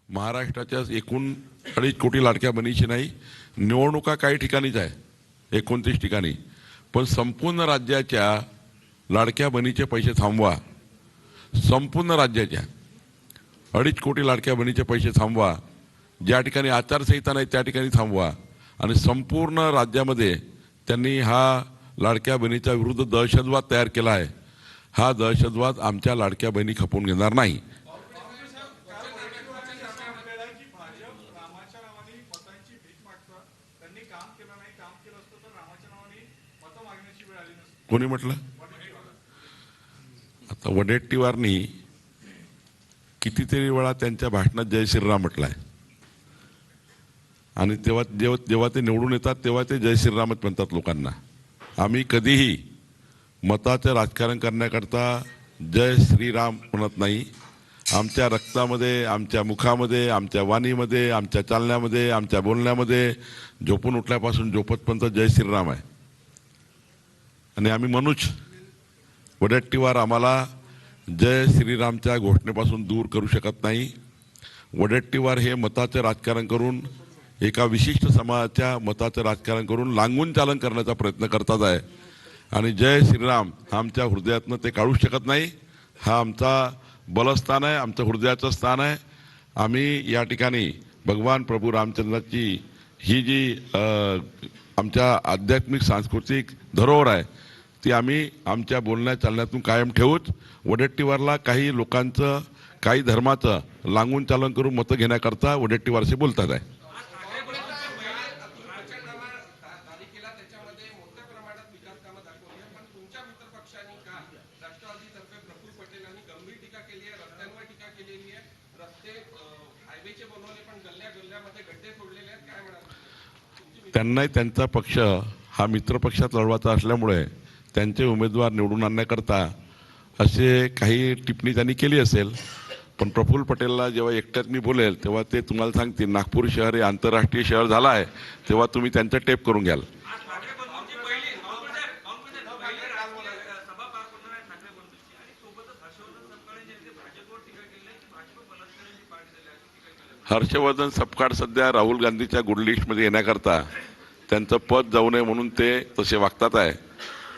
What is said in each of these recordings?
महाराष्ट्राच्या एकूण 2.5 कोटी लाडक्या बहिणीची नाही, निवडणुका काही ठिकाणीच आहे, 29 ठिकाणी, पण संपूर्ण राज्याच्या लाडक्या बहिणीचे पैसे थांबवा. संपूर्ण राज्याच्या 2.5 कोटी लाडक्या बहिणीचे पैसे थांबवा. ज्या ठिकाणी आचारसंहिता नाही त्या ठिकाणी थांबवा. आणि संपूर्ण राज्यामध्ये त्यांनी हा लाडक्या बहिणीच्या विरुद्ध दहशतवाद तयार केला आहे. हा दहशतवाद आमच्या लाडक्या बहिणी खपवून घेणार नाही. कोणी म्हटलं? आता वडेट्टीवारनी कितीतरी वेळा त्यांच्या भाषणात जय श्रीराम म्हटलाय आणि जेव्हा ते निवडून येतात तेव्हा ते जय श्रीरामच म्हणतात लोकांना. आम्ही कधीही मताचं राजकारण करण्याकरता जय श्रीराम म्हणत नाही. आमच्या रक्तामध्ये, आमच्या मुखामध्ये, आमच्या वाणीमध्ये, आमच्या चालण्यामध्ये, आमच्या बोलण्यामध्ये झोपून उठल्यापासून झोपतपर्यंत जय श्रीराम आहे. आणि आम्ही म्हणूच वडेट्टीवार आम्हाला जय श्रीरामच्या घोषणेपासून दूर करू शकत नाही. वडेट्टीवार हे मताचं राजकारण करून, एका विशिष्ट समाजाच्या मताचं राजकारण करून लांगून चालन करण्याचा प्रयत्न करतात आहे. आणि जय श्रीराम हा आमच्या हृदयातनं ते काढू शकत नाही. हा आमचा बलस्थान आहे, आमचं हृदयाचं स्थान आहे. आम्ही या ठिकाणी भगवान प्रभू रामचंद्राची ही जी आमच्या आध्यात्मिक सांस्कृतिक धरोहर आहे ती आम्ही आमच्या बोलण्या चालण्यातून कायम ठेवूच. वडेट्टीवारला काही लोकांचं, काही धर्माचं लांगून चालन करून मतं घेण्याकरता वडेट्टीवारशी बोलतात आहे. त्यांनाही त्यांचा पक्ष हा मित्रपक्षात लढवायचा असल्यामुळे त्यांचे उमेदवार निवडून आणण्याकरता असे काही टिप्पणी त्यांनी केली असेल. पण प्रफुल्ल पटेलला जेव्हा एकट्यात मी बोलेल तेव्हा ते तुम्हाला सांगतील नागपूर शहर हे आंतरराष्ट्रीय शहर झालं आहे, तेव्हा तुम्ही त्यांचं टेप करून घ्याल. हर्षवर्धन सपकाळ सध्या राहुल गांधीच्या गुड लिस्टमध्ये येण्याकरता त्यांचं पद जाऊ नये म्हणून ते तसे वागतात आहे.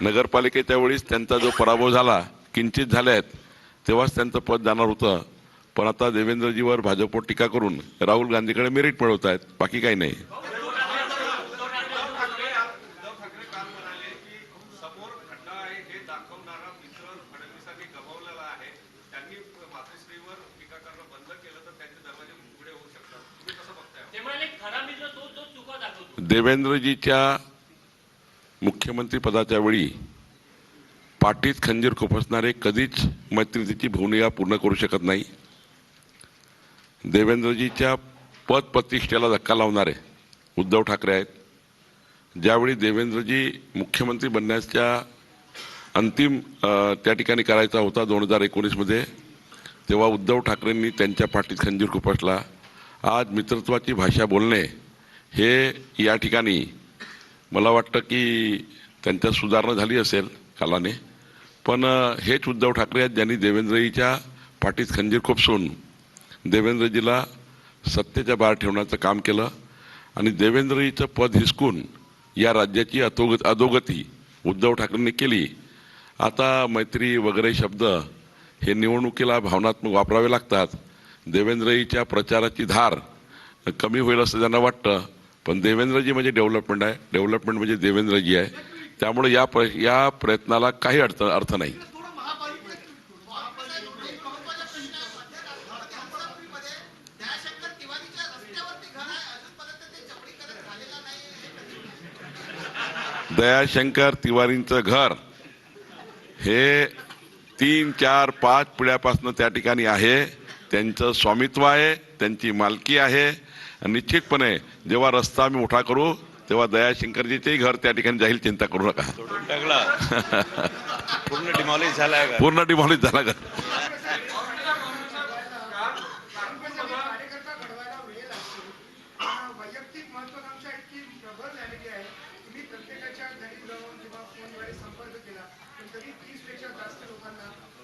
नगरपालिकेच्या वेळीस त्यांचा जो पराभव झाला, किंचित झाले आहेत, तेव्हाच त्यांचं पद जाणार होतं. पण आता देवेंद्रजीवर भाजपवर टीका करून राहुल गांधीकडे मेरिट मिळवत आहेत, बाकी काही नाही. देवेंद्रजीच्या मुख्यमंत्री पदाच्या वेळी पाठीत खंजीर खुपसणारे कधीच मैत्रीची भूमिका पूर्ण करू शकत नाही. देवेंद्रजीच्या पद प्रतिष्ठेला धक्का लावणारे उद्धव ठाकरे आहेत. ज्यावेळी देवेंद्रजी मुख्यमंत्री बनण्याच्या अंतिम त्या ठिकाणी करायचा होता 2019मध्ये, तेव्हा उद्धव ठाकरेंनी त्यांच्या पाठीत खंजीर खुपसला. आज मित्रत्वाची भाषा बोलणे हे या ठिकाणी मला वाटतं की त्यांच्यात सुधारणा झाली असेल कालाने. पण हेच उद्धव ठाकरे आहेत ज्यांनी देवेंद्रजीच्या पाठीत खंजीर खुपसून देवेंद्रजीला सत्तेच्या बाहेर ठेवण्याचं काम केलं. आणि देवेंद्रजीचं पद हिसकून या राज्याची अधोगती उद्धव ठाकरेंनी केली. आता मैत्री वगैरे शब्द हे निवडणुकीला भावनात्मक वापरावे लागतात. देवेंद्रजीच्या प्रचाराची धार कमी होईल असं त्यांना वाटतं. पण देवेंद्रजी म्हणजे डेव्हलपमेंट आहे, डेव्हलपमेंट म्हणजे देवेंद्रजी आहे. त्यामुळे या प्रयत्नाला काही अर्थ नाही. दयाशंकर तिवारींचं घर हे 3, 4, 5 पिढ्यापासून त्या ठिकाणी आहे. त्यांचं स्वामित्व आहे, त्यांची मालकी आहे. निश्चितपणे जेव्हा रस्ता आम्ही मोठा करू तेव्हा दयाशंकरजीचेही घर त्या ठिकाणी जाईल, चिंता करू नका. पूर्ण डिमॉलिश झाला. पूर्ण डिमॉलिश झाला का?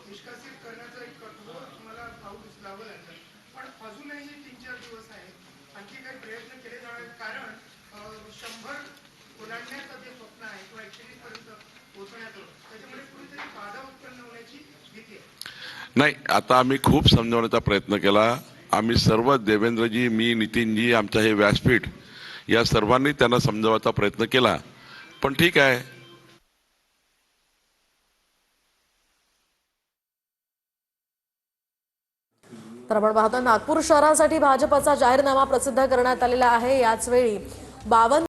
निष्कासित करण्याचा एक कठोर तुम्हाला पाऊल उचलावं लागलं, पण अजूनही 200 दिवस आहे, आणखी काही प्रयत्न केले जाणार, कारण 100 ओलांडण्याचं जे स्वप्न आहे किंवा 120 पर्यंत पोहोचण्याचं, त्याच्यामुळे कुठेतरी बाधा उत्पन्न होण्याची भीती आहे. नाही, आता आम्ही खूप समजावण्याचा प्रयत्न केला. आम्ही सर्व देवेंद्रजी, मी, नितीनजी, आमच्या हे व्यासपीठ या सर्वांनी त्यांना समजावण्याचा प्रयत्न केला. पण ठीक आहे. तर आपण पाहतो नागपूर शहरासाठी भाजपचा जाहीरनामा प्रसिद्ध करण्यात आलेला आहे. याच वेळी 52